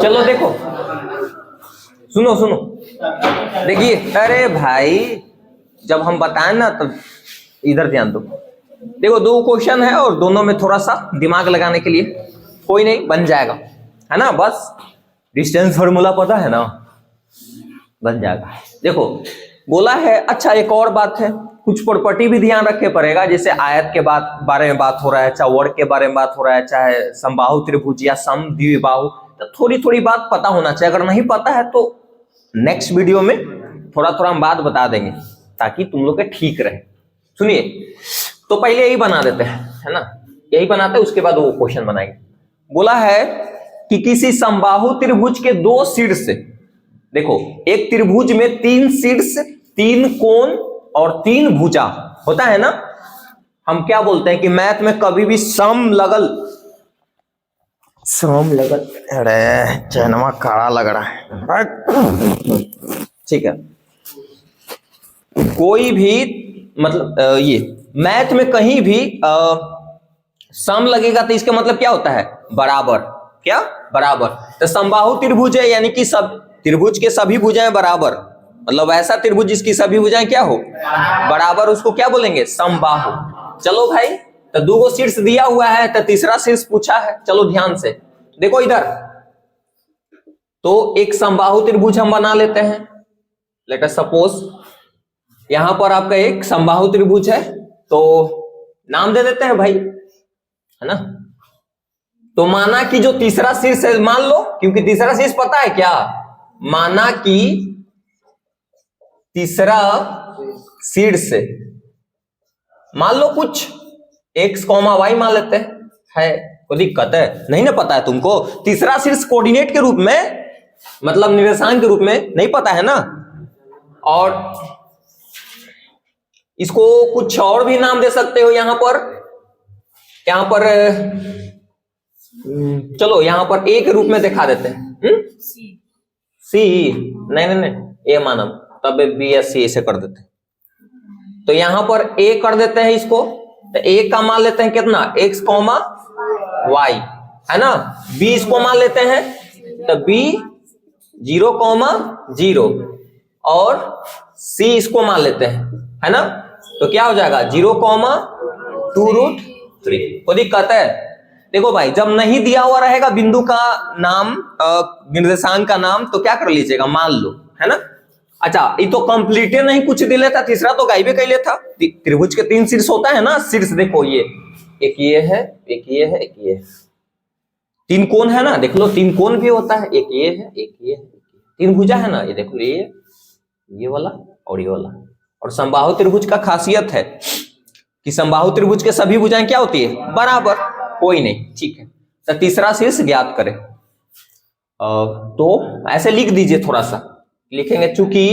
चलो देखो, सुनो सुनो, देखिए, अरे भाई जब हम बताएं ना तो इधर ध्यान दो। देखो, दो क्वेश्चन है और दोनों में थोड़ा सा दिमाग लगाने के लिए, कोई नहीं, बन जाएगा, है ना। बस डिस्टेंस फार्मूला पता है ना, बन जाएगा। देखो बोला है, अच्छा एक और बात है, कुछ प्रॉपर्टी भी ध्यान रखे पड़ेगा, जैसे आयत के बारे में बात हो रहा है, चाहे वर्ग के बारे में बात हो रहा है, चाहे समबाहु त्रिभुज या समद्विबाहु, तो थोड़ी थोड़ी बात पता होना चाहिए। अगर नहीं पता है तो नेक्स्ट वीडियो में थोड़ा थोड़ा हम बात बता देंगे, ताकि तुम लोग के ठीक रहे। सुनिए, तो पहले यही बना देते हैं, है ना, यही बनाते हैं, उसके बाद वो क्वेश्चन बनाएंगे। बोला है कि किसी समबाहु त्रिभुज के दो शीर्ष, देखो एक त्रिभुज में तीन शीर्ष, तीन कोण और तीन भुजा होता है ना। हम क्या बोलते हैं कि मैथ में कभी भी समलगल, अरे चैनवा काड़ा लग रहा है, ठीक है, कोई भी मतलब ये मैथ में कहीं भी सम लगेगा तो इसका मतलब क्या होता है, बराबर। क्या बराबर? तो समबाहु त्रिभुज है, यानी कि सब त्रिभुज के सभी भुजाएं बराबर, मतलब ऐसा त्रिभुज जिसकी सभी भुजाएं क्या हो, बराबर, उसको क्या बोलेंगे, समबाहु। चलो भाई, तो दो गो शीर्ष दिया हुआ है, तो तीसरा शीर्ष पूछा है। चलो ध्यान से देखो इधर, तो एक समबाहु त्रिभुज हम बना लेते हैं। लेट अस सपोज यहां पर आपका एक समबाहु त्रिभुज है, तो नाम दे देते हैं भाई, है ना। तो माना कि जो तीसरा शीर्ष है, मान लो, क्योंकि तीसरा शीर्ष पता है क्या, माना कि तीसरा शीर्ष मान लो कुछ x, y मान लेते हैं, कोई दिक्कत है नहीं ना, पता है तुमको तीसरा शीर्ष कोऑर्डिनेट के रूप में, मतलब निर्देशांक के रूप में नहीं पता है ना। और इसको कुछ और भी नाम दे सकते हो, यहां पर चलो यहां पर ए के रूप में दिखा देते हैं, सी, नहीं ए मानम, तब बी एस सी ऐसे कर देते हैं। तो यहां पर ए कर देते हैं इसको, तो ए का मान लेते हैं कितना, x, y, है ना। बी इसको मान लेते हैं, तो b 0, 0, और c इसको मान लेते हैं, है ना। तो क्या हो जाएगा, 0, 2√3। कोई दिक्कत है? देखो भाई, जब नहीं दिया हुआ रहेगा बिंदु का नाम, निर्देशांक का नाम, तो क्या कर लीजिएगा, मान लो, है ना। अच्छा, ये तो कंप्लीट नहीं कुछ दे लेता, तीसरा तो गायबे कर लेता। त्रिभुज के तीन शीर्ष होता है ना, शीर्ष देखो, ये एक ये है, एक ये है, एक ये है, तीन कोण है ना, देख लो तीन कोण भी होता है, एक ये है, एक ये है, तीन भुजा है ना, ये देख लो, ये वाला और ये वाला। और समबाहु त्रिभुज का खासियत है कि समबाहु त्रिभुज के सभी भुजाएं क्या होती है, बराबर। कोई नहीं, ठीक है, तो तीसरा शीर्ष ज्ञात करें। तो ऐसे लिख दीजिए, थोड़ा सा लिखेंगे, चूंकि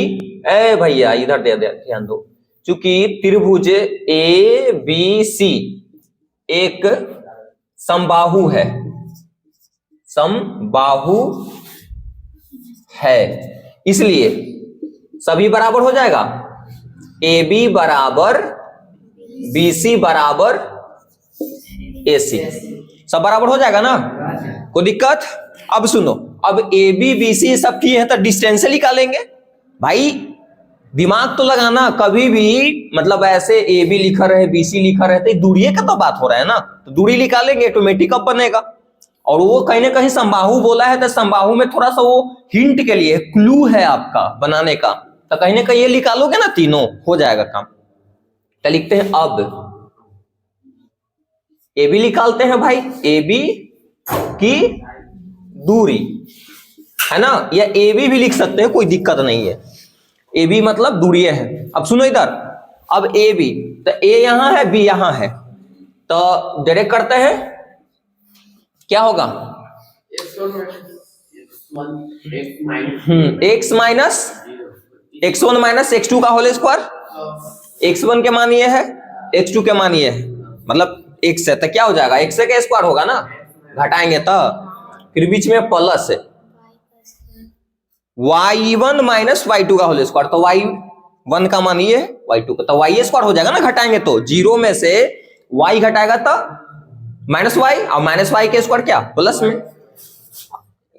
ए भैया इधर दे ध्यान दो, चूंकि त्रिभुज ए बी सी एक समबाहु है, समबाहु है, इसलिए सभी बराबर हो जाएगा, ए बी बराबर बी सी बराबर ए सी, सब बराबर हो जाएगा ना, कोई दिक्कत? अब सुनो, अब ए बी बी सी सब किए हैं, तो डिस्टेंस से निकालेंगे भाई, दिमाग तो लगाना। कभी भी मतलब ऐसे ए बी लिखा रहे, बी सी लिखा रहे, तो दूरी का तो बात हो रहा है ना, तो दूरी निकालेंगे, ऑटोमेटिक अब बनेगा। और वो कहीं ना कहीं समबाहु बोला है, तो समबाहु में थोड़ा सा वो हिंट के लिए क्लू है आपका बनाने का, तो कहीं ना कहीं ये निकालोगे ना, तीनों हो जाएगा काम। तो लिखते हैं, अब ए बी निकालते हैं भाई, ए बी की दूरी, है ना, या ए बी भी लिख सकते हैं, कोई दिक्कत नहीं है, ए बी मतलब दूरी है। अब सुनो इधर, अब ए बी, तो ए यहां है, बी यहां है, तो डायरेक्ट करते हैं, क्या होगा, x minus x1 minus x2 का होल स्क्वायर, x1 के मान ये है, x2 के मान ये है, मतलब x है, तो क्या हो जाएगा, x का स्क्वायर होगा ना, घटाएंगे तो फिर बीच में प्लस है, y1 माइनस y2 का होल स्क्वायर, तो y1 का मान ये है, y2 का, तो y स्क्वायर हो जाएगा ना, घटाएंगे तो 0 में से y घटाएगा तो माइनस वाई, और माइनस वाई के स्क्वायर क्या प्लस में।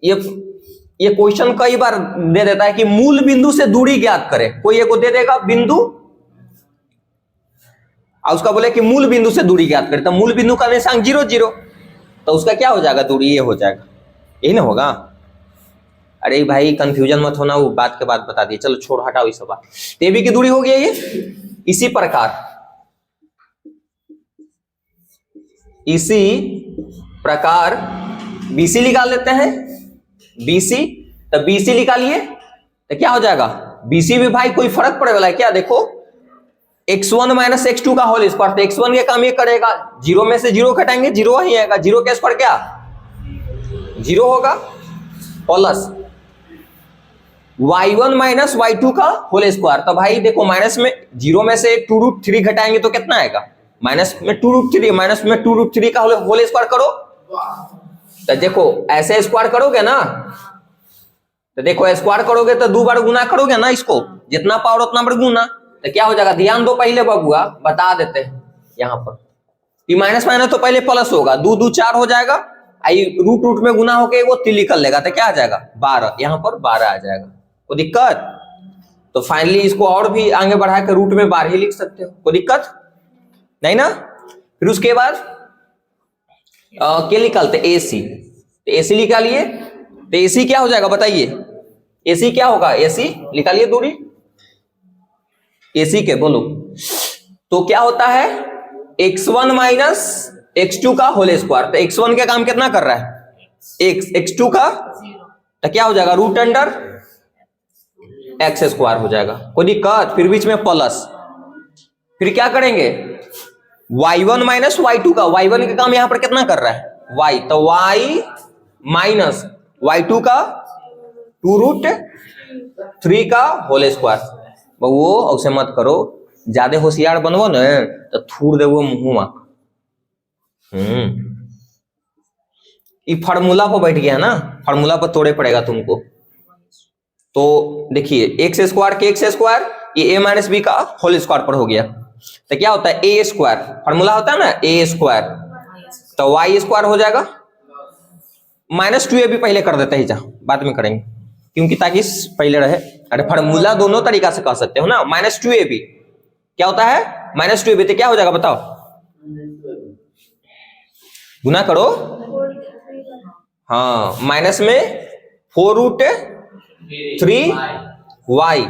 ये क्वेश्चन कई बार दे देता है कि मूल बिंदु से दूरी ज्ञात करें। कोई एक को दे देगा बिंदु और उसका बोले कि मूल बिंदु से दूरी ज्ञात करें, तो मूल बिंदु का निशान 0 0, तो उसका क्या हो जाएगा, दूरी ये हो जाएगा, यही ना होगा। अरे भाई कंफ्यूजन मत होना, वो बात के बाद बता दिए, चलो छोड़ हटाओ इस बात। तेबी की दूरी हो गई ये। इसी प्रकार BC निकाल लेते हैं। BC, तो BC निकालिए तो क्या हो जाएगा, BC भी भाई कोई फर्क पड़े वाला है क्या, देखो x1 माइनस x2 का होल स्क्वायर, तो x1 के काम ये करेगा, 0 में से 0 घटाएंगे 0 ही आएगा, 0 का स्क्वायर क्या 0 होगा, प्लस y1 माइनस y2 का होल स्क्वायर। तो भाई देखो माइनस में 0 में से 2√3 घटाएंगे तो कितना आएगा, माइनस में 2√3, माइनस में 2√3 का होल स्क्वायर करो, तो देखो ऐसे स्क्वायर करोगे ना, तो देखो स्क्वायर करोगे तो 2 बार गुना करोगे ना, इसको जितना पावर उतना बार गुना, तो क्या हो जाएगा, ध्यान दो पहले बबुआ बता देते हैं यहां पर, ये माइनस माइनस तो पहले प्लस होगा, 2 2 4 हो जाएगा, आई रूट में गुना होके वो 3 निकल लेगा, तो क्या आ जाएगा 12, यहां पर 12 आ जाएगा, कोई दिक्कत। तो फाइनली इसको और भी आगे बढ़ा के रूट में 12 ही लिख सकते हो, कोई दिक्कत नहीं ना। फिर उसके बाद क्या निकालते AC, तो AC निकालिए, तो AC क्या हो जाएगा बताइए, AC क्या होगा, AC निकालिए दूरी AC के बोलो, तो क्या होता है x1 माइनस x2 का होल स्क्वायर, तो x1 के काम कितना कर रहा है x2 का, तो क्या हो जाएगा रूट अंडर x स्क्वायर हो जाएगा, कोई दिक्कत। फिर बीच में प्लस, फिर क्या करेंगे y1 माइनस y2 का, y1 का काम यहां पर कितना कर रहा है y, तो y माइनस y2 का 2√3 का होल स्क्वायर। वो उसे मत करो, ज्यादा होशियार बनवो न तो थूर देवो मुंह में। ये फार्मूला पर बैठ गया ना, फार्मूला पर तोड़े पड़ेगा तुमको। तो देखिए एक्स स्क्वायर के एक्स स्क्वायर, ये a माइनस बी का होल स्क्वायर पर हो गया, तो क्या होता है ए स्क्वायर, फार्मूला होता है ना ए स्क्वायर, तो वाई स्क्वायर हो जाएगा, -2ab पहले कर देते हैं, जा बाद में करेंगे क्योंकि ताकि पहले रहे। अरे फार्मूला दोनों तरीका से कह सकते हो ना, -2ab क्या होता है, -2ab तो क्या हो जाएगा बताओ, गुना करो, हाँ माइनस में 4√3y,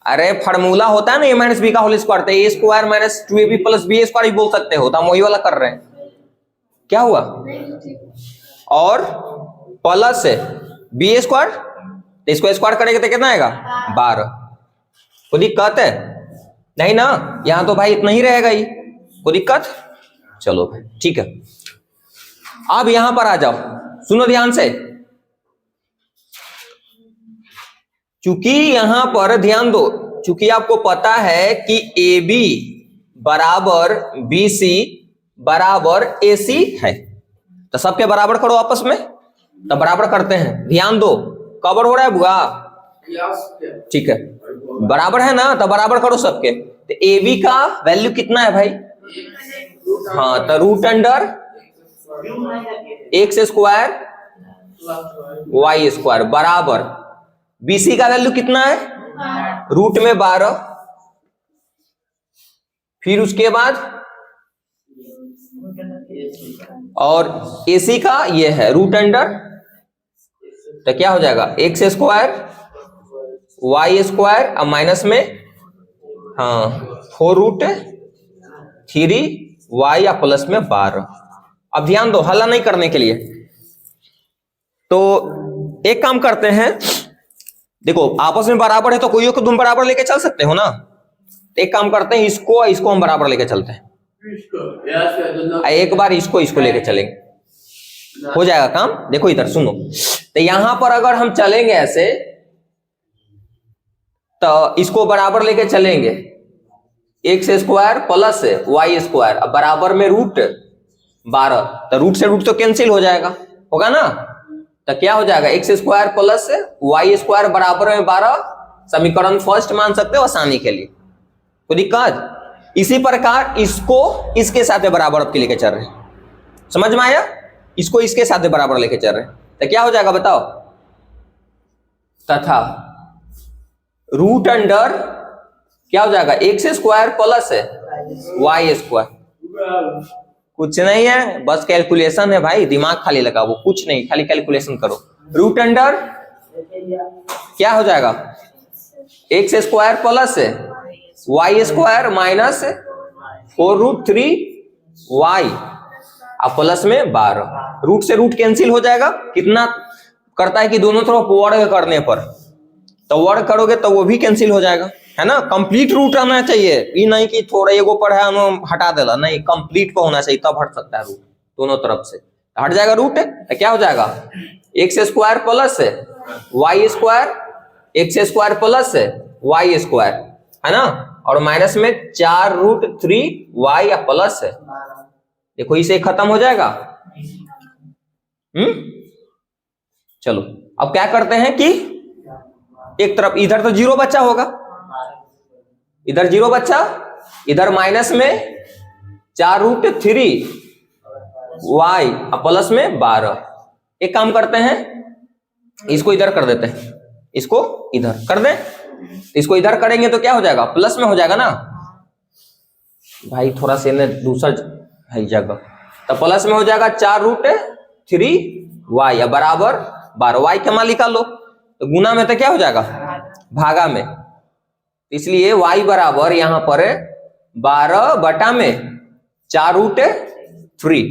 अरे फार्मूला होता है ना a माइनस बी का होल स्क्वायर, तो a square minus 2ab plus B square भी बोल सकते हो, तो हम वही वाला कर रहे हैं, क्या हुआ, और प्लस बी स्क्वायर, इसको स्क्वायर करेंगे तो कितना आएगा 12, कोई दिक्कत है नहीं ना, यहां तो भाई इतना ही रहेगा ही, कोई दिक्कत। चलो भाई ठीक है, अब यहां पर आ जाओ, सुनो ध्यान से, चूंकि यहां पर ध्यान दो, चूंकि आपको पता है कि AB बराबर BC बराबर AC है, तो सबके बराबर करो आपस में, तो बराबर करते हैं, ध्यान दो कवर हो रहा है बुआ, ठीक है बराबर है ना, तो बराबर करो सबके, तो AB का वैल्यू कितना है भाई, हाँ तो root under X square Y square बराबर BC का वैल्यू कितना है, रूट में 12, फिर उसके बाद और AC का ये है रूट अंडर, तो क्या हो जाएगा एक्स स्क्वायर वाई स्क्वायर, अब माइनस में हाँ 4√3y या प्लस में 12। अब ध्यान दो हल्ला नहीं करने के लिए, तो एक काम करते हैं, देखो आपस में बराबर है तो कोई को तुम बराबर लेके चल सकते हो ना, एक काम करते हैं इसको हम बराबर लेके चलते हैं, एक बार इसको लेके चलेंगे, हो जाएगा काम। देखो इधर सुनो, तो यहां पर अगर हम चलेंगे ऐसे, तो इसको बराबर लेके चलेंगे, X square plus Y square, अब बराबर में रूट 12, तो रूट से रूट तो कैंसिल हो जाएगा, होगा ना, तो क्या हो जाएगा X square plus Y square बराबर में 12, समीकरण फर्स्ट मान सकते हो आसानी के लिए, कोई दिक्कत। इसी प्रकार इसको इसके साथ बराबर आपके लेके चल रहे हैं, समझ में आया? इसको इसके साथ बराबर लेके चल रहे हैं तो क्या हो जाएगा बताओ? तथा रूट अंडर क्या हो जाएगा? X square plus Y square. कुछ नहीं है, बस कैलकुलेशन है भाई, दिमाग खाली लगाओ, कुछ नहीं, खाली कैलकुलेशन करो। रूट अंडर क्या हो जाएगा? X square plus Y square minus 4√3y अब प्लस में 12। रूट से रूट कैंसिल हो जाएगा। कितना करता है कि दोनों तरफ वर्ग करने पर, तो वर्ग करोगे तो वो भी कैंसिल हो जाएगा, है ना? कंप्लीट रूट आना चाहिए, ये नहीं कि थोड़ा एगो पर है हटा देला, नहीं, कंप्लीट पे होना चाहिए, तब हट सकता है रूट दोनों तरफ से। हट जाएगा रूट तो क्या हो जाएगा? X square plus Y square, X square plus Y square, है ना? और माइनस में 4√3y या प्लस है, देखो इसे खत्म हो जाएगा। चलो अब क्या करते हैं कि एक तरफ इधर तो 0 बच्चा होगा, इधर 0 बच्चा, इधर माइनस में 4√3y प्लस में 12। एक काम करते हैं, इसको इधर कर देते हैं, इसको इधर कर दें, इसको इधर करेंगे तो क्या हो जाएगा? प्लस में हो जाएगा ना भाई, थोड़ा से दूसरा है जगह, तो प्लस में हो जाएगा 4√3y बराबर 12। y के मान निकाल लो तो गुना में तो क्या हो जाएगा? भागा में, इसलिए y बराबर यहां पर 12/4√3,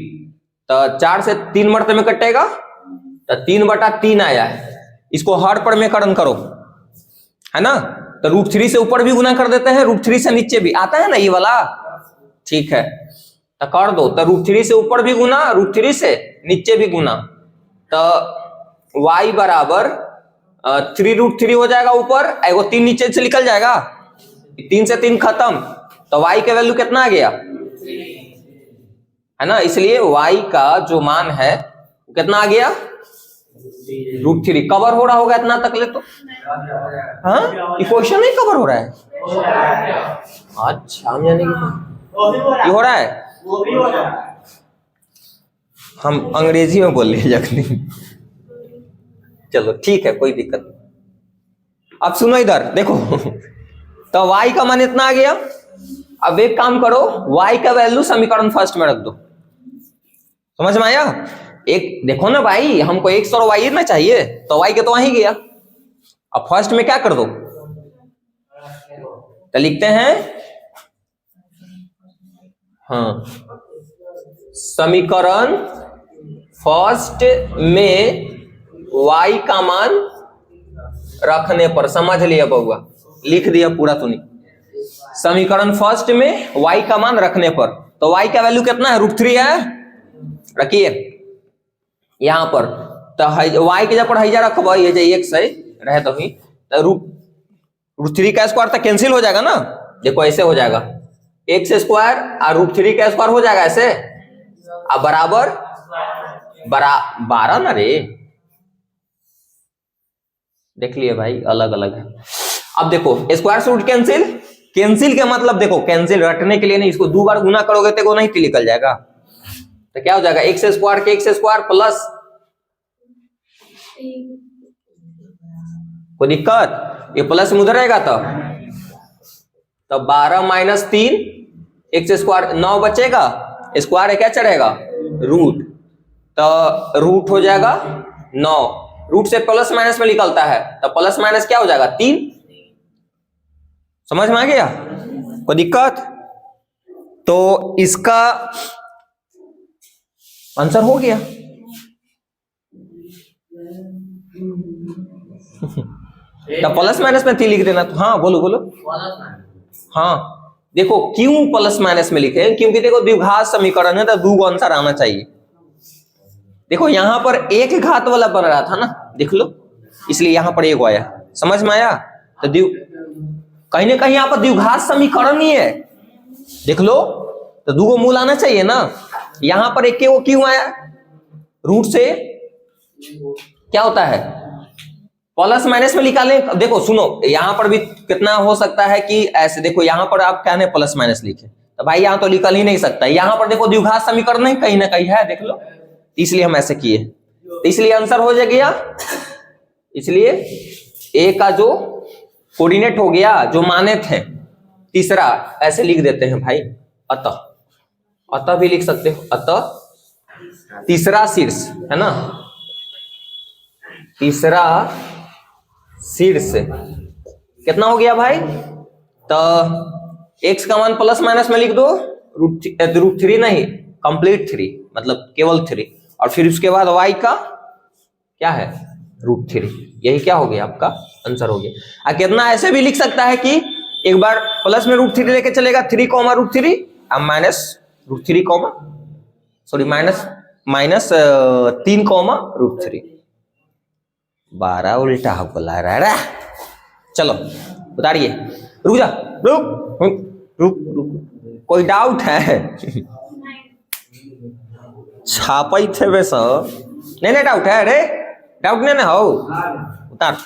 तो 4 से 3 मरते में कटेगा तो 3/3 आया है। इसको हर पर में करण करो, है ना? तो √3 से ऊपर भी गुना कर देते हैं, √3 से नीचे भी आता है ना ये वाला, ठीक है, तो कर दो। तो √3 से ऊपर भी गुना, √3 से नीचे भी गुना, तो y बराबर 3√3 हो जाएगा ऊपर, एगो 3 नीचे से निकल जाएगा, 3 से 3 खत्म, तो y का वैल्यू कितना आ गया? है ना? इसलिए y का जो मान है कितना आ गया? √3। कवर हो रहा होगा इतना तक ले तो? हाँ, ये क्वेश्चन नहीं कवर हो रहा है? अच्छा, यानी ये हो रहा है, हम अंग्रेजी में बोल रहे हैं। चलो ठीक है, कोई दिक्कत नहीं। अब सुनो इधर देखो, तो y का मान इतना आ गया। अब एक काम करो, y का वैल्यू समीकरण फर्स्ट में रख दो, समझ में आया? एक देखो ना भाई, हमको x और y ना चाहिए, तो y के तो वहीं गया। अब फर्स्ट में क्या कर दो, तो लिखते हैं हाँ, समीकरण फर्स्ट में y का मान रखने पर, समझ लिया बउआ, लिख दिया पूरा तो नहीं। समीकरण फर्स्ट में y का मान रखने पर, तो y का वैल्यू कितना है? √3 है, रखिए यहां पर, तो y के जब पर हैजा रखब, ये जो x है रहे तो ही, तो √3 का स्क्वायर तो कैंसिल हो जाएगा ना, देखो ऐसे हो जाएगा, एक्स स्क्वायर और √3 का स्क्वायर हो जाएगा ऐसे, अब बराबर 12 ना रे, देख लिए भाई, अलग अलग है। अब देखो स्क्वायर से रूट कैंसिल, कैंसिल का मतलब देखो, कैंसिल रटने के लिए नहीं, इसको 2 बार गुना करोगे तो नहीं निकल जाएगा, तो क्या हो जाएगा? एक्स स्क्वायर के एक्स स्क्वायर प्लस, कोई दिक्कत? ये प्लस में उधर रहेगा तो 12 माइनस 3 एक्स स्क्वायर 9 बचेगा, स्क्वायर है क्या चढ़ेगा? रूट, तो रूट हो जाएगा 9, रूट से प्लस माइनस में निकलता है, तो प्लस माइनस क्या हो जाएगा? 3। समझ में आ गया? कोई दिक्कत? तो इसका आंसर हो गया। तो प्लस माइनस में 3 लिख देना। तो हाँ बोलो बोलो। हाँ देखो क्यों प्लस माइनस में लिखे? क्योंकि देखो द्विघात समीकरण है तो 2 आंसर आना चाहिए। देखो यहां पर एक घात वाला बन रहा था ना, देख लो, इसलिए यहां पर एक आया। समझ में आया? तो कहीं ना कहीं यहाँ पर द्विघात समीकरण ही है, देख लो, तो 2 मूल आना चाहिए ना। यहां पर एक वो क्यों आया? रूट से क्या होता है? प्लस माइनस में निकालें। देखो सुनो, यहां पर भी कितना हो सकता है कि ऐसे, देखो यहां पर आप क्या है प्लस माइनस लिखे, तो भाई यहाँ तो निकल ही नहीं सकता। यहाँ पर देखो द्विघात समीकरण नहीं कहीं ना कहीं है, देख लो, इसलिए हम ऐसे किए। तो इसलिए आंसर हो जाएगा, इसलिए ए का जो कोऑर्डिनेट हो गया, जो माने थे, तीसरा ऐसे लिख देते हैं भाई, अतः। अतः भी लिख सकते हो, अतः तीसरा शीर्ष है ना, तीसरा शीर्ष कितना हो गया भाई? तो x का मान प्लस माइनस में लिख दो, रूट थ्री नहीं, कंप्लीट थ्री, मतलब केवल थ्री, और फिर उसके बाद y का क्या है, रूट थ्री। यही क्या हो गया आपका आंसर हो गया। कितना ऐसे भी लिख सकता है कि एक बार प्लस में रूट थ्री लेके चलेगा, 3 कॉमा रूट थ्री, अब minus root three comma, sorry minus 3 comma root three. 12 उल्टा बोला रहा। चलो उतारिए, रुक जा, रुक रुक रुक, कोई डाउट है? छापई थे वैसा नहीं डाउट है रे, डाउट नहीं ना हो, उतार।